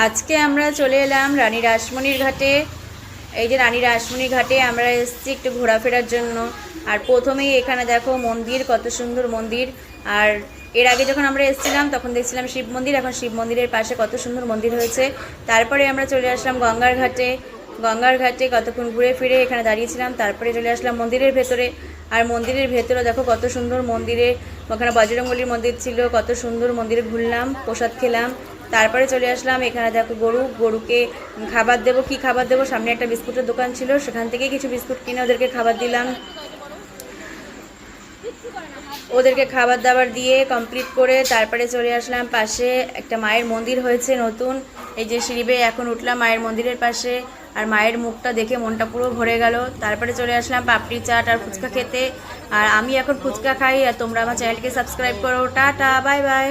আজকে আমরা চলে এলাম রানী রাসমণির ঘাটে। এই যে রানী রাসমণির ঘাটে আমরা এসেছি একটু ঘোরাফেরার জন্য। আর প্রথমেই এখানে দেখো মন্দির, কত সুন্দর মন্দির। আর এর আগে যখন আমরা এসেছিলাম তখন দেখছিলাম শিব মন্দির, এখন শিব মন্দিরের পাশে কত সুন্দর মন্দির হয়েছে। তারপরে আমরা চলে আসলাম গঙ্গার ঘাটে। গঙ্গার ঘাটে কতক্ষণ ঘুরে ফিরে এখানে দাঁড়িয়েছিলাম, তারপরে চলে আসলাম মন্দিরের ভেতরে। আর মন্দিরের ভেতরে দেখো কত সুন্দর মন্দিরে, ওখানে বজরংবলীর মন্দির ছিল, কত সুন্দর মন্দিরে ঘুরলাম, প্রসাদ খেলাম। তারপরে চলে আসলাম এখানে দেখো গরুকে খাবার দেবো, কি খাবার দেবো, সামনে একটা বিস্কুটের দোকান ছিল, সেখান থেকে কিছু বিস্কুট কিনে ওদেরকে খাবার দিলাম। ওদেরকে খাবার দাবার দিয়ে কমপ্লিট করে তারপরে চলে আসলাম পাশে একটা মায়ের মন্দির হয়েছে নতুন। এই যে সিঁড়ি বেয়ে এখন উঠলাম মায়ের মন্দিরের পাশে। আর মায়ের মুখটা দেখে মনটা পুরো ভরে গেল। তারপরে চলে আসলাম পাপড়ি চাট আর ফুচকা খেতে। আর আমি এখন ফুচকা খাই। আর তোমরা আমার চ্যানেলকে সাবস্ক্রাইব করো। Tata, bye bye.